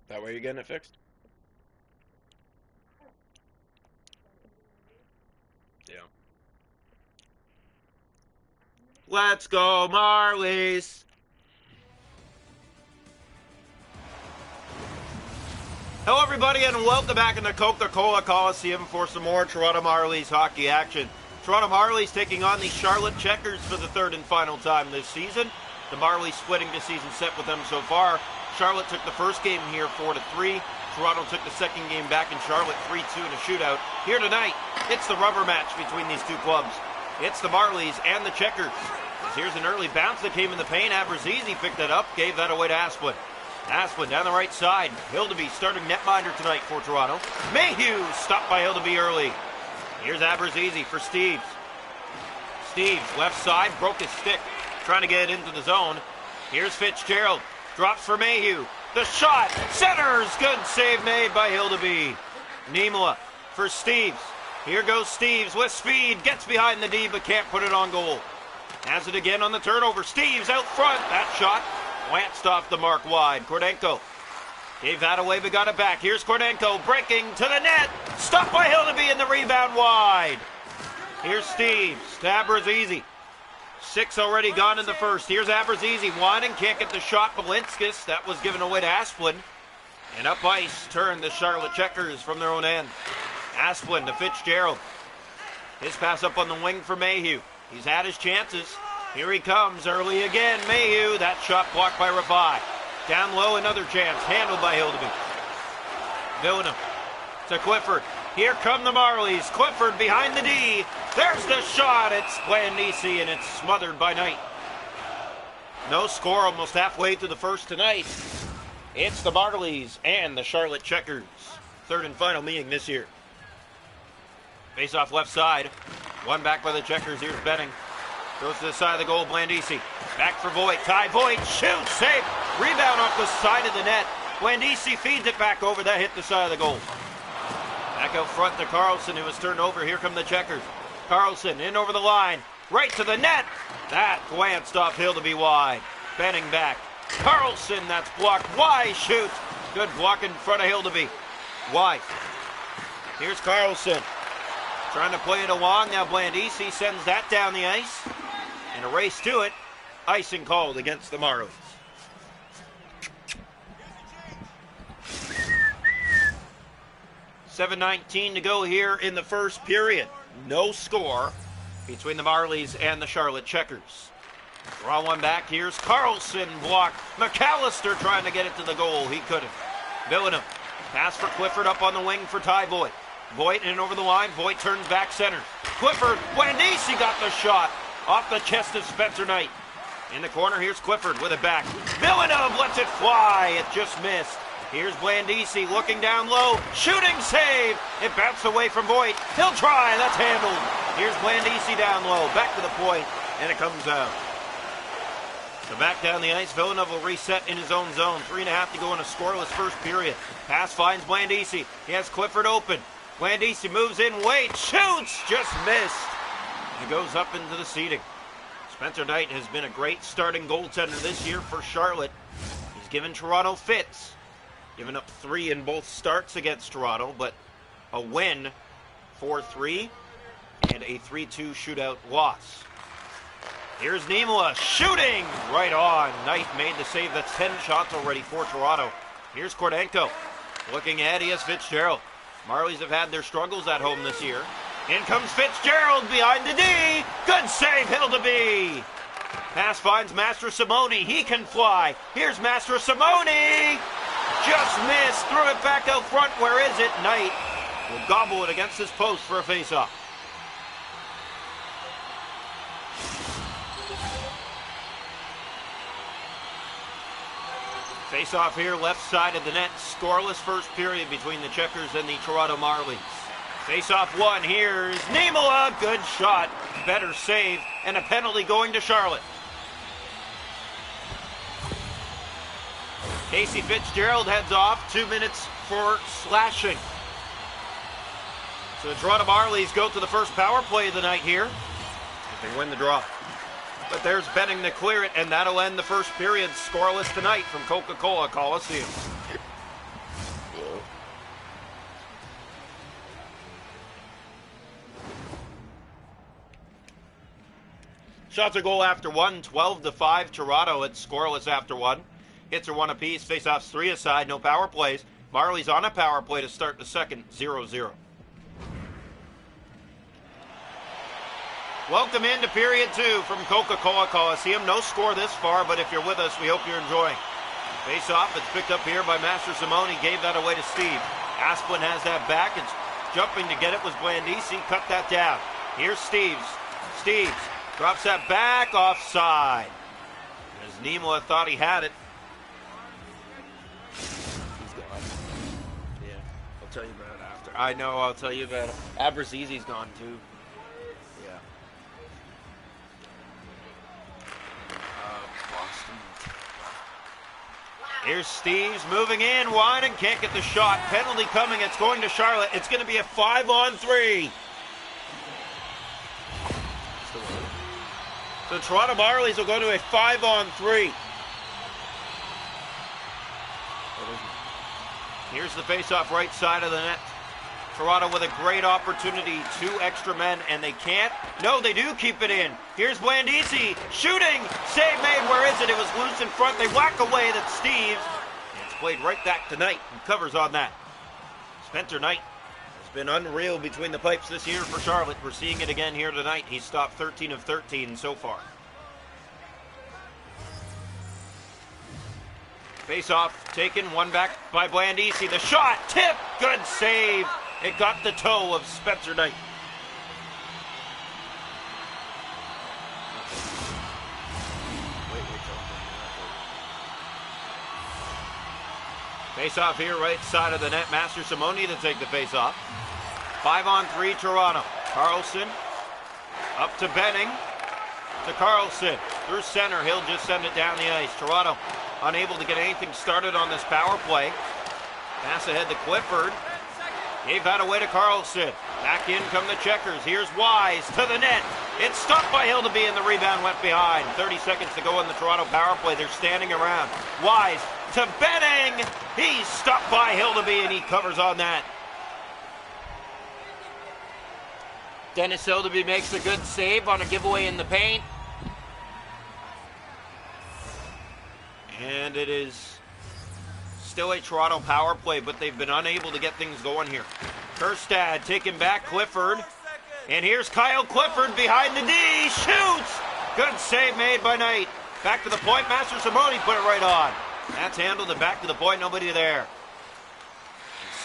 That way you're getting it fixed? Yeah. Let's go, Marlies! Hello, everybody, and welcome back in the Coca-Cola Coliseum for some more Toronto Marlies hockey action. Toronto Marlies taking on the Charlotte Checkers for the third and final time this season. The Marlies splitting the season set with them so far. Charlotte took the first game here 4-3. Toronto took the second game back in Charlotte 3-2 in a shootout. Here tonight, it's the rubber match between these two clubs. It's the Marlies and the Checkers. Here's an early bounce that came in the paint. Abruzzese picked it up, gave that away to Asplund. Asplund down the right side. Hildeby starting netminder tonight for Toronto. Mayhew stopped by Hildeby early. Here's Abruzzese for Steeves. Steeves, left side, broke his stick, trying to get it into the zone. Here's Fitzgerald. Drops for Mayhew. The shot. Centers. Good save made by Hildeby. Niemela for Steeves. Here goes Steeves with speed. Gets behind the D but can't put it on goal. Has it again on the turnover. Steeves out front. That shot glanced off the mark wide. Kordenko gave that away but got it back. Here's Kordenko breaking to the net. Stopped by Hildeby and the rebound wide. Here's Steeves to Abruzzese. 6 already gone in the first. Here's Abruzzese winding. Can't get the shot. Balinskis. That was given away to Asplund. And up ice turn the Charlotte Checkers from their own end. Asplund to Fitzgerald. His pass up on the wing for Mayhew. He's had his chances. Here he comes early again. Mayhew. That shot blocked by Rafai. Down low, another chance. Handled by Hildeby. Villeneuve to Clifford. Here come the Marlies. Clifford behind the D. There's the shot. It's Blandisi, and it's smothered by Knight. No score, almost halfway through the first tonight. It's the Marlies and the Charlotte Checkers. Third and final meeting this year. Face off left side. One back by the Checkers. Here's Benning. Goes to the side of the goal, Blandisi. Back for Voigt. Ty Voigt shoots. Save. Rebound off the side of the net. Blandisi feeds it back over. That hit the side of the goal. Back out front to Carlson, who was turned over. Here come the Checkers. Carlson in over the line. Right to the net. That glanced off Hildeby wide. Benning back. Carlson, that's blocked. Wise shoots. Good block in front of Hildeby. Wise. Here's Carlson. Trying to play it along. Now Blandisi sends that down the ice. And a race to it. Icing called against the Marlies. $7:19 to go here in the first period. No score between the Marlies and the Charlotte Checkers. Draw one back. Here's Carlson blocked. McAllister trying to get it to the goal. He couldn't. Villeneuve. Pass for Clifford up on the wing for Ty Voigt. Voigt in over the line. Voigt turns back center. Clifford. Blandisi got the shot off the chest of Spencer Knight. In the corner, here's Clifford with it back. Villeneuve lets it fly. It just missed. Here's Blandisi looking down low. Shooting save. It bounced away from Voigt. He'll try. That's handled. Here's Blandisi down low. Back to the point. And it comes out. So back down the ice. Villeneuve will reset in his own zone. 3.5 to go in a scoreless first period. Pass finds Blandisi. He has Clifford open. Blandisi moves in. Wade shoots. Just missed. It goes up into the seating. Spencer Knight has been a great starting goaltender this year for Charlotte. He's given Toronto fits. Given up 3 in both starts against Toronto, but a win 4-3 and a 3-2 shootout loss. Here's Niemela shooting right on. Knight made the save. That's 10 shots already for Toronto. Here's Kordenko looking ahead. He has Fitzgerald. Marlies have had their struggles at home this year. In comes Fitzgerald behind the D. Good save, Hildeby. Pass finds Master Simone. He can fly. Here's Master Simone. Just missed. Threw it back out front. Where is it? Knight will gobble it against his post for a face-off. Face-off here, left side of the net. Scoreless first period between the Checkers and the Toronto Marlies. Face-off one. Here's Niemela. Good shot. Better save. And a penalty going to Charlotte. Casey Fitzgerald heads off. 2 minutes for slashing. So the Toronto Marlies go to the first power play of the night here. They win the draw. But there's Benning to clear it, and that'll end the first period scoreless tonight from Coca-Cola Coliseum. Shots are goal after one, 12-5 Toronto. It's scoreless after one. Hits are one apiece. Faceoffs 3 aside. No power plays. Marlies on a power play to start the second, 0-0. Welcome into period 2 from Coca-Cola Coliseum. No score this far, but if you're with us, we hope you're enjoying. Face off, it's picked up here by Master Simone. Gave that away to Steve. Asplin has that back. It's jumping to get it was Blandisi. Cut that down. Here's Steves. Steves drops that back offside. As Nimola thought he had it. He's gone. Yeah, I'll tell you about it after. I know, I'll tell you about it. Abrazizi's gone too. Yeah. Boston. Here's Steves moving in wide and can't get the shot. Penalty coming. It's going to Charlotte. It's going to be a 5-on-3. So Toronto Marlies will go to a 5-on-3. Here's the face-off right side of the net. Toronto with a great opportunity. 2 extra men, and they can't. No, they do keep it in. Here's Blandisi shooting. Save made. Where is it? It was loose in front. They whack away. That's Steves. It's played right back to Knight. He covers on that. Spencer Knight has been unreal between the pipes this year for Charlotte. We're seeing it again here tonight. He's stopped 13 of 13 so far. Face-off taken. One back by Blandisi. The shot. Tip. Good save. It got the toe of Spencer Knight. Face-off here, right side of the net. Master Simone to take the face-off. 5-on-3 Toronto. Carlson up to Benning. To Carlson. Through center. He'll just send it down the ice. Toronto unable to get anything started on this power play. Pass ahead to Clifford. Gave that away to Carlson. Back in come the Checkers. Here's Wise to the net. It's stopped by Hildeby and the rebound went behind. 30 seconds to go in the Toronto power play. They're standing around. Wise to Benning. He's stopped by Hildeby and he covers on that. Dennis Hildeby makes a good save on a giveaway in the paint. And it is still a Toronto power play, but they've been unable to get things going here. Kerstad taken back, Clifford. And here's Kyle Clifford behind the D. Shoots! Good save made by Knight. Back to the point, Master Simone put it right on. That's handled and back to the point, nobody there. And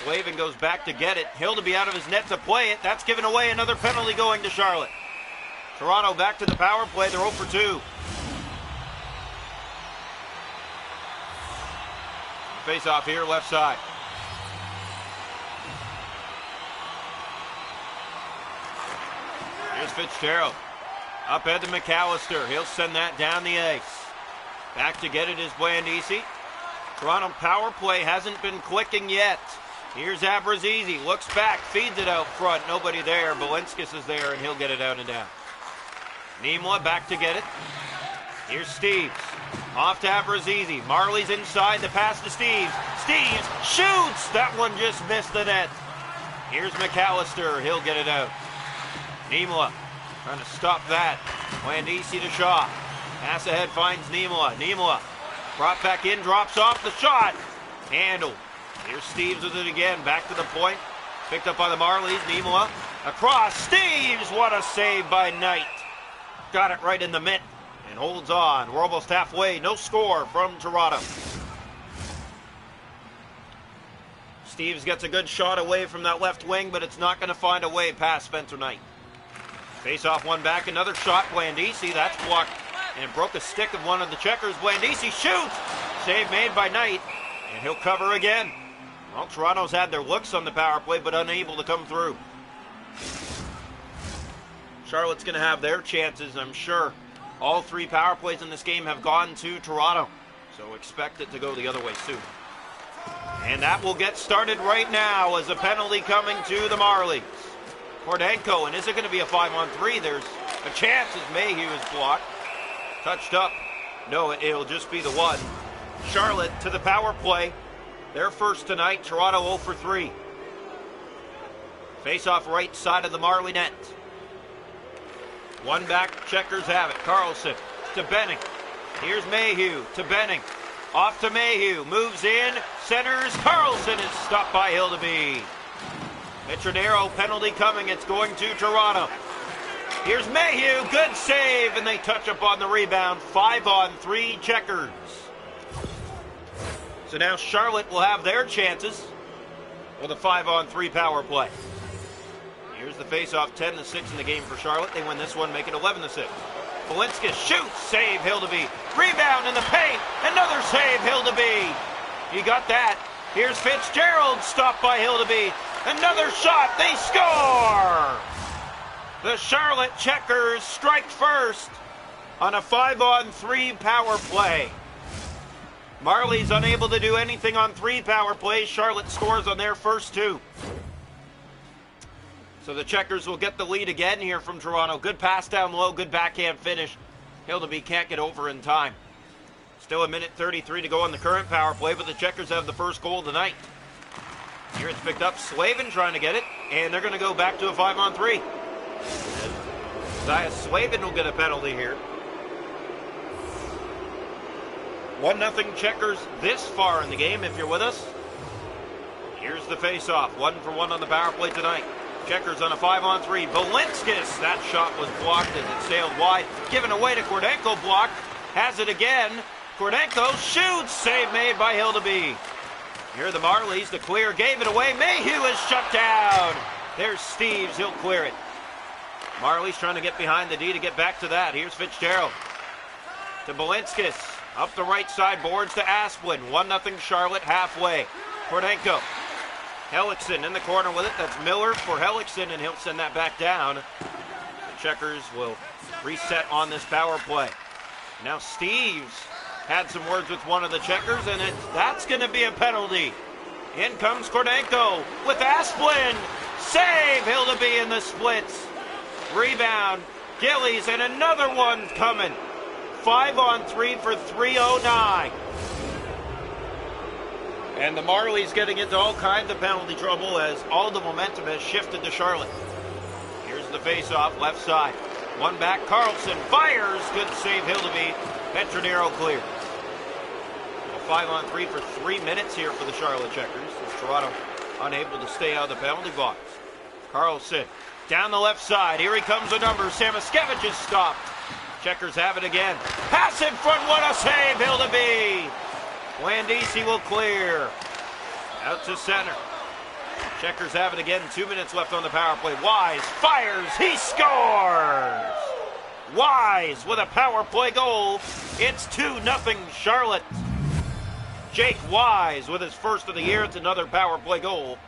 Slavin goes back to get it. Hildeby out of his net to play it. That's given away, another penalty going to Charlotte. Toronto back to the power play, they're 0 for 2. Face off here, left side. Here's Fitzgerald. Up ahead to McAllister. He'll send that down the ice. Back to get it is Blandisi. Toronto power play hasn't been clicking yet. Here's Abrazizi. Looks back, feeds it out front. Nobody there. Belinskis is there, and he'll get it out and down. Nimola back to get it. Here's Steves. Off to Abrazizi. Marlies inside, the pass to Steves. Steves shoots! That one just missed the net. Here's McAllister. He'll get it out. Nimola trying to stop that. Blandisi to Shaw. Pass ahead finds Nimola. Nimola brought back in, drops off the shot. Handled. Here's Steves with it again. Back to the point. Picked up by the Marlies. Nimola across. Steves! What a save by Knight. Got it right in the mitt. And holds on. We're almost halfway. No score from Toronto. Steves gets a good shot away from that left wing, but it's not going to find a way past Spencer Knight. Face off one back. Another shot. Blandisi. That's blocked and broke a stick of one of the Checkers. Blandisi shoots. Save made by Knight. And he'll cover again. Well, Toronto's had their looks on the power play, but unable to come through. Charlotte's going to have their chances, I'm sure. All 3 power plays in this game have gone to Toronto, so expect it to go the other way soon. And that will get started right now as a penalty coming to the Marlies. Kordenko, and is it going to be a 5-on-3? There's a chance as Mayhew is blocked. Touched up. No, it'll just be the one. Charlotte to the power play. Their first tonight. Toronto 0 for 3. Face off right side of the Marley net. One back, Checkers have it. Carlson to Benning. Here's Mayhew to Benning. Off to Mayhew, moves in, centers. Carlson is stopped by Hildeby. Mitronero penalty coming, it's going to Toronto. Here's Mayhew, good save, and they touch up on the rebound. 5-on-3 Checkers. So now Charlotte will have their chances with a 5-on-3 power play. Here's the face-off, 10-6 in the game for Charlotte. They win this one, make it 11-6. Polinskis shoots, save Hildeby. Rebound in the paint, another save Hildeby. He got that. Here's Fitzgerald, stopped by Hildeby. Another shot, they score! The Charlotte Checkers strike first on a 5-on-3 power play. Marlies unable to do anything on 3 power plays. Charlotte scores on their first 2. So the Checkers will get the lead again here from Toronto. Good pass down low, good backhand finish. Hildeby can't get over in time. Still a minute 33 to go on the current power play, but the Checkers have the first goal of the night. Here it's picked up, Slavin trying to get it, and they're going to go back to a 5-on-3. Zaya Slavin will get a penalty here. 1-0 Checkers this far in the game, if you're with us. Here's the face-off, 1-for-1 on the power play tonight. Checkers on a 5-on-3. Polinskis, that shot was blocked as it sailed wide. Given away to Kordenko, block. Has it again. Kordenko shoots. Save made by Hildeby. Here are the Marlies. The clear gave it away. Mayhew is shut down. There's Steves. He'll clear it. Marlies trying to get behind the D to get back to that. Here's Fitzgerald. To Polinskis. Up the right side boards to Asplin. 1-0 Charlotte halfway. Kordenko. Hellickson in the corner with it. That's Miller for Hellickson, and he'll send that back down. The Checkers will reset on this power play. Now Steves had some words with one of the Checkers, and that's going to be a penalty. In comes Kordenko with Asplin. Save Hildeby in the splits. Rebound. Gillies, and another one coming. 5-on-3 for 3:09. And the Marlies getting into all kinds of penalty trouble as all the momentum has shifted to Charlotte. Here's the face-off, left side. One back, Carlson fires. Good save, Hildeby. Petronero clear. 5-on-3 for 3 minutes here for the Charlotte Checkers. As Toronto unable to stay out of the penalty box. Carlson down the left side. Here he comes a number. Samoskevich is stopped. Checkers have it again. Pass in front. What a save, Hildeby. Landisi will clear. Out to center. Checkers have it again. 2 minutes left on the power play. Wise fires. He scores. Wise with a power play goal. It's 2-0 Charlotte. Jake Wise with his first of the year. It's another power play goal.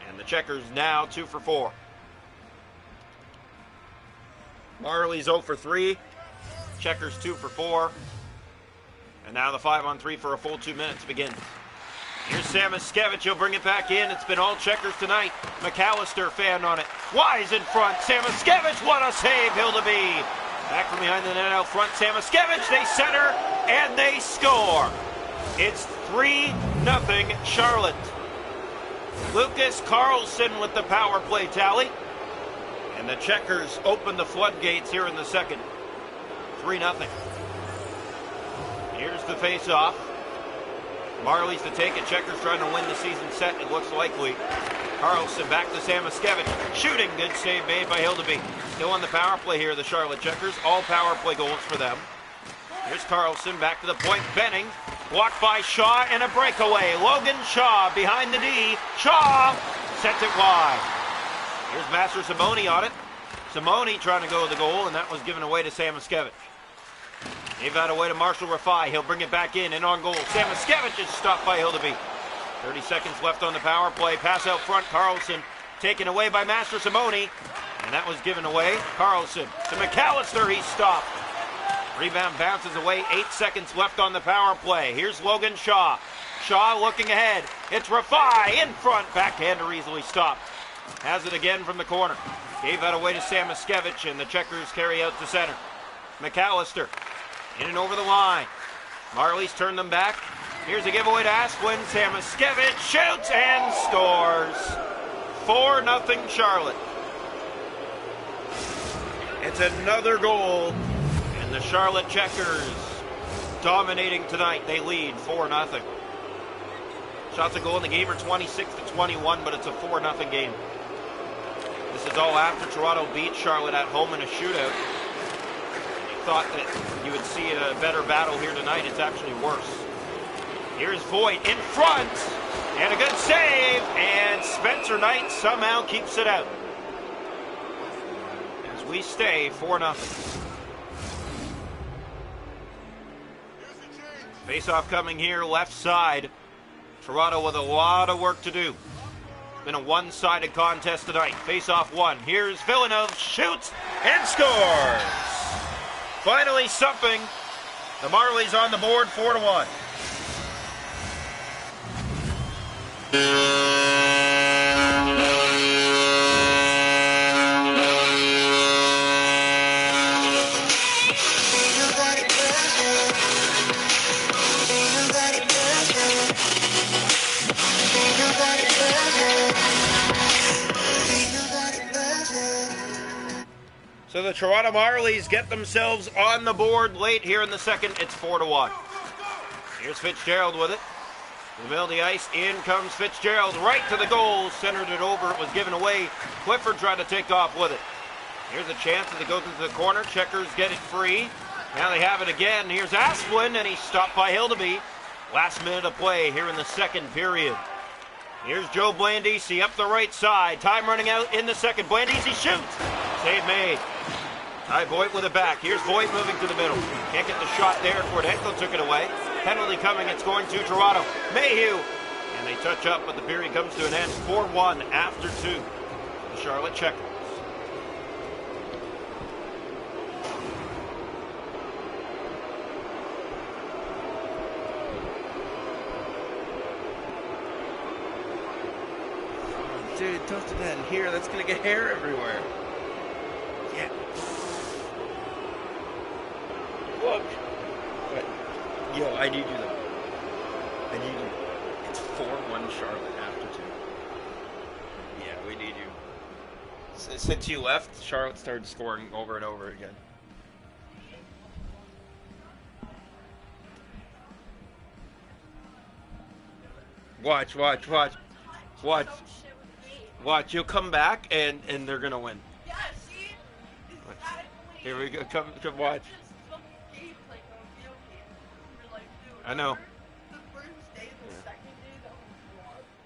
And the Checkers now 2 for 4. Marlies 0 for 3. Checkers 2 for 4. And now the 5-on-3 for a full 2 minutes begins. Here's Samoskevich. He'll bring it back in. It's been all Checkers tonight. McAllister fan on it. Wise in front. Samoskevich. What a save, Hildeby. Back from behind the net out front. Samoskevich. They center and they score. It's 3-0 Charlotte. Lucas Carlson with the power play tally. And the Checkers open the floodgates here in the second. 3-0. Here's the face-off. Marlies to take it. Checkers trying to win the season set. It looks likely. Carlson back to Samoskevich. Shooting. Good save made by Hildeby. Still on the power play here, the Charlotte Checkers. All power play goals for them. Here's Carlson back to the point. Benning. Blocked by Shaw and a breakaway. Logan Shaw behind the D. Shaw sent it wide. Here's Master Simone on it. Simone trying to go to the goal, and that was given away to Samoskevich. Gave that away to Marshall Rafai. He'll bring it back in and on goal. Samoskevich is stopped by Hildeby. 30 seconds left on the power play. Pass out front. Carlson taken away by Master Simone. And that was given away. Carlson to McAllister. He's stopped. Rebound bounces away. 8 seconds left on the power play. Here's Logan Shaw. Shaw looking ahead. It's Rafai in front. Backhander easily stopped. Has it again from the corner. Gave that away to Samoskevich, and the Checkers carry out to center. McAllister in and over the line. Marlies turn them back. Here's a giveaway to Asplin. Samoskevich shoots and scores. 4-0 Charlotte. It's another goal, and the Charlotte Checkers dominating tonight. They lead 4-0. Shots a goal in the game are 26-21, but it's a 4-0 game. This is all after Toronto beat Charlotte at home in a shootout. You thought that you would see a better battle here tonight. It's actually worse. Here's Voigt in front, and a good save, and Spencer Knight somehow keeps it out. As we stay 4-0. Face-off coming here, left side. Toronto with a lot of work to do. Been a one-sided contest tonight. Face-off one. Here's Villeneuve, shoots and scores. Finally something. The Marlies on the board, 4-1. So the Toronto Marlies get themselves on the board late here in the second. It's 4-1. Here's Fitzgerald with it. In the middle of the ice, in comes Fitzgerald, right to the goal, centered it over, it was given away. Clifford tried to take off with it. Here's a chance as it goes into the corner, Checkers get it free. Now they have it again, here's Asplin, and he's stopped by Hildeby. Last minute of play here in the second period. Here's Joe Blandisi up the right side, time running out in the second, Blandisi shoots, save made. Ty Voigt with it back, here's Voigt moving to the middle. Can't get the shot there, Kordenko took it away. Penalty coming, it's going to Toronto. Mayhew, and they touch up, but the period comes to an end. 4-1 after 2 for the Charlotte Checkers. Oh, dude, don't do that in here. That's going to get hair everywhere. Yeah. Look. Yo, I need you though. I need you. It's 4-1 Charlotte after 2. Yeah, we need you. Since you left, Charlotte started scoring over and over again. Watch. Watch. You'll come back and they're gonna win. Yeah, see? Here we go. Come watch. I know.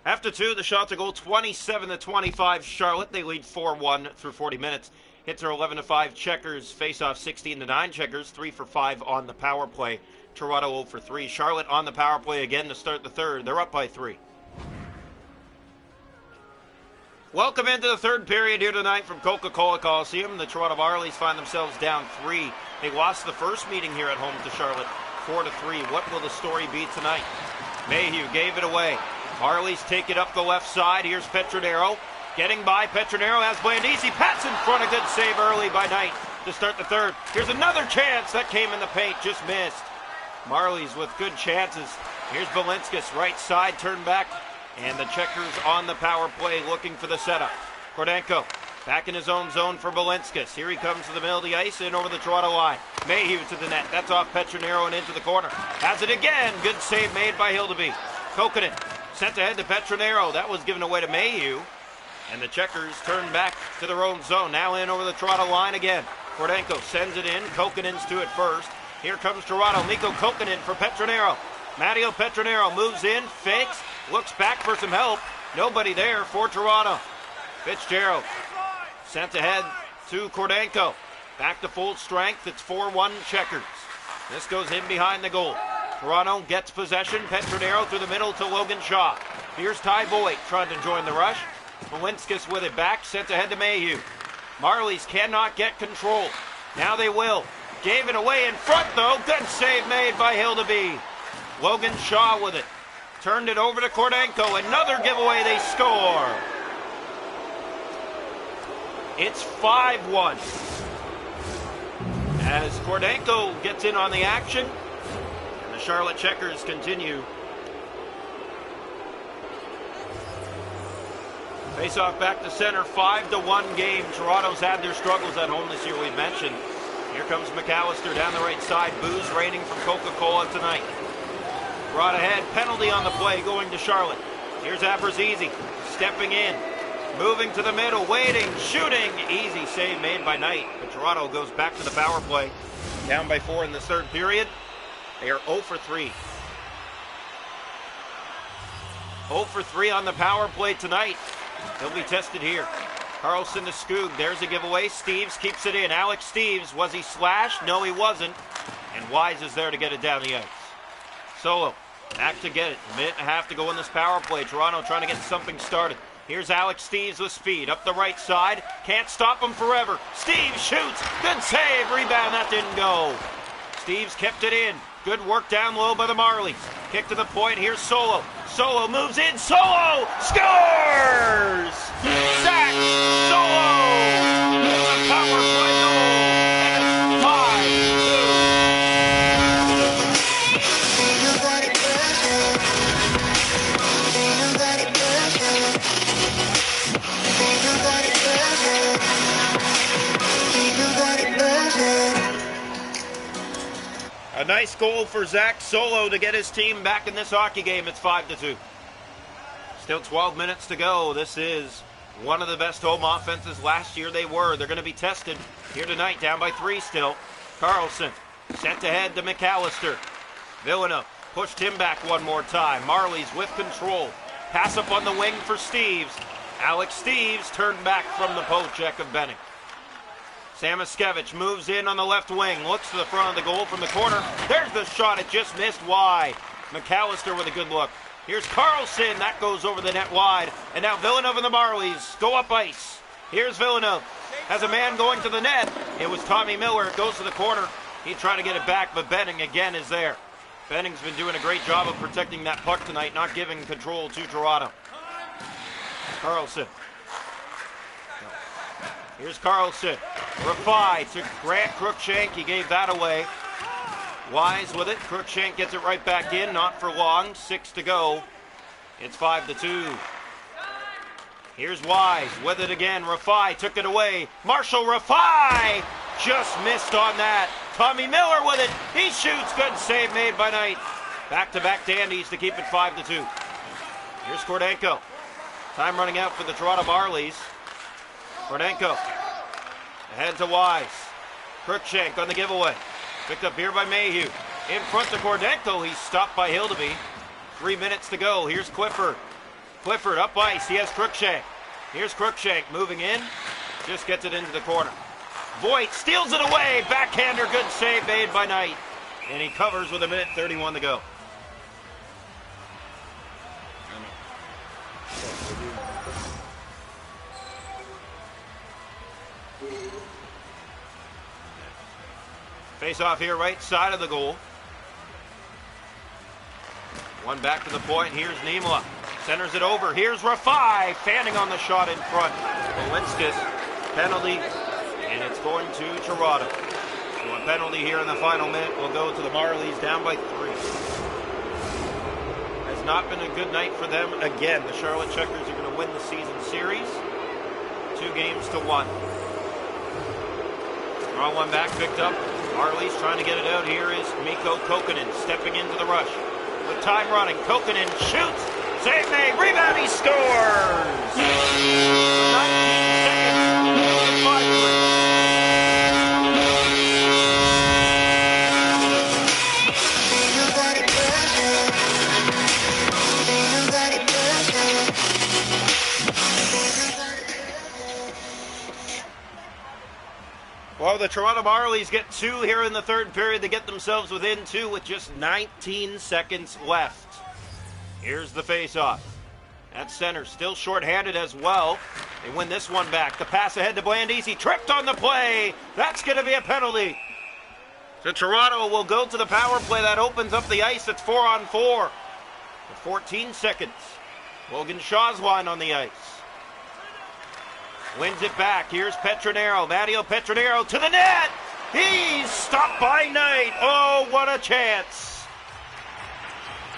After 2, the Shots a goal 27-25 Charlotte. They lead 4-1 through 40 minutes. Hits are 11-5 Checkers. Face-off 16-9 Checkers. 3 for 5 on the power play. Toronto 0 for 3. Charlotte on the power play again to start the third. They're up by 3. Welcome into the third period here tonight from Coca-Cola Coliseum. The Toronto Marlies find themselves down 3. They lost the first meeting here at home to Charlotte 4-3. What will the story be tonight? Mayhew gave it away. Marlies take it up the left side. Here's Petronero. Getting by. Petronero has Blandisi. Pats in front. A good save early by Knight to start the third. Here's another chance. That came in the paint. Just missed. Marlies with good chances. Here's Balinskis. Right side. Turn back. And the Checkers on the power play looking for the setup. Kordenko back in his own zone for Balinskis. Here he comes to the middle of the ice and over the Toronto line. Mayhew to the net. That's off Petronero and into the corner. Has it again. Good save made by Hildeby. Kokkonen sent ahead to Petronero. That was given away to Mayhew. And the Checkers turn back to their own zone. Now in over the Toronto line again. Kordenko sends it in. Kokkonen's to it first. Here comes Toronto. Mikko Kokkonen for Petronero. Matteo Petronero moves in, fakes, looks back for some help. Nobody there for Toronto. Fitzgerald sent ahead to Kordenko. Back to full strength. It's 4-1 Checkers. This goes in behind the goal. Toronto gets possession. Petronero through the middle to Logan Shaw. Here's Ty Voigt trying to join the rush. Balinskis with it back. Sent ahead to Mayhew. Marlies cannot get control. Now they will. Gave it away in front though. Good save made by Hildeby. Logan Shaw with it. Turned it over to Kordenko. Another giveaway. They score. It's 5-1. As Kordenko gets in on the action. And the Charlotte Checkers continue. Face off back to center, 5-1 game. Toronto's had their struggles at home this year, we've mentioned. Here comes McAllister down the right side. Booze raining from Coca-Cola tonight. Brought ahead, penalty on the play going to Charlotte. Here's Abrazizi, stepping in, moving to the middle, waiting, shooting. Easy save made by Knight, but Toronto goes back to the power play. Down by 4 in this third period. They are 0 for 3. 0 for 3 on the power play tonight. He'll be tested here. Carlson to Skoog. There's a giveaway. Steeves keeps it in. Alex Steeves. Was he slashed? No, he wasn't. And Wise is there to get it down the ice. Solo. Back to get it. A minute and a half to go in this power play. Toronto trying to get something started. Here's Alex Steeves with speed. Up the right side. Can't stop him forever. Steeves shoots. Good save. Rebound. That didn't go. Steeves kept it in. Good work down low by the Marlies. Kick to the point. Here's Solo. Solo moves in. Solo scores! Zach Solo! It's a power play goal. And it's 5-2. A nice goal for Zach Solo to get his team back in this hockey game. It's 5-2. Still 12 minutes to go. This is one of the best home offenses last year they were. They're going to be tested here tonight, down by 3 still. Carlson sent ahead to McAllister. Villeneuve pushed him back one more time. Marlies with control. Pass up on the wing for Steeves. Alex Steeves turned back from the poke check of Benning. Samoskevich moves in on the left wing. Looks to the front of the goal from the corner. There's the shot. It just missed wide. McAllister with a good look. Here's Carlson. That goes over the net wide. And now Villeneuve and the Marlies go up ice. Here's Villeneuve. Has a man going to the net. It was Tommy Miller. It goes to the corner. He tried to get it back, but Benning again is there. Benning's been doing a great job of protecting that puck tonight, not giving control to Toronto. Carlson. Here's Carlson. Rafai to Grant Cruikshank. He gave that away. Wise with it. Cruikshank gets it right back in. Not for long. 6 to go. It's 5-2. Here's Wise with it again. Rafai took it away. Marshall Rafai just missed on that. Tommy Miller with it. He shoots. Good save made by Knight. Back-to-back dandies to keep it 5-2. Here's Kordenko. Time running out for the Toronto Marlies. Kordenko ahead to Wise. Cruikshank on the giveaway. Picked up here by Mayhew. In front to Kordenko. He's stopped by Hildeby. 3 minutes to go. Here's Clifford. Clifford up ice. He has Cruikshank. Here's Cruikshank moving in. Just gets it into the corner. Voigt steals it away. Backhander. Good save made by Knight. And he covers with 1:31 to go. Face off here, right side of the goal. One back to the point. Here's Niemela. Centers it over. Here's Rafai. Fanning on the shot in front. Lewinskas. Penalty. And it's going to Toronto. So a penalty here in the final minute will go to the Marlies, down by 3. Has not been a good night for them again. The Charlotte Checkers are going to win the season series. 2-1. Draw one back, picked up. Marlies trying to get it out. Here is Mikko Kokkonen stepping into the rush. With time running, Kokkonen shoots. Save made. Rebound. He scores. 19 seconds. 5-3. Well, the Toronto Marlies get 2 here in the third period. They get themselves within 2 with just 19 seconds left. Here's the face-off. At center, still shorthanded as well. They win this one back. The pass ahead to Blandese. He tripped on the play. That's going to be a penalty. So Toronto will go to the power play. That opens up the ice. It's 4-on-4. For 14 seconds. Logan Shaw's line on the ice. Wins it back. Here's Petronero. Matteo Petronero to the net. He's stopped by Knight. Oh, what a chance.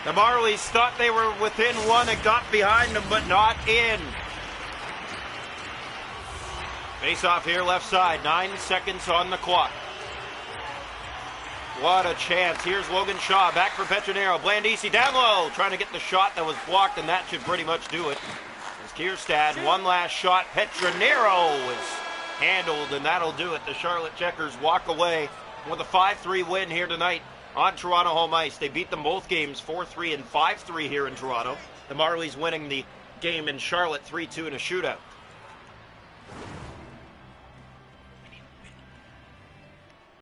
The Marlies thought they were within 1 and got behind them, but not in. Face off here, left side. 9 seconds on the clock. What a chance. Here's Logan Shaw. Back for Petronero. Blandisi down low. Trying to get the shot that was blocked, and that should pretty much do it. As Kierstad, one last shot. Petronero is handled, and that'll do it. The Charlotte Checkers walk away with a 5-3 win here tonight on Toronto home ice. They beat them both games 4-3 and 5-3 here in Toronto. The Marlies winning the game in Charlotte 3-2 in a shootout.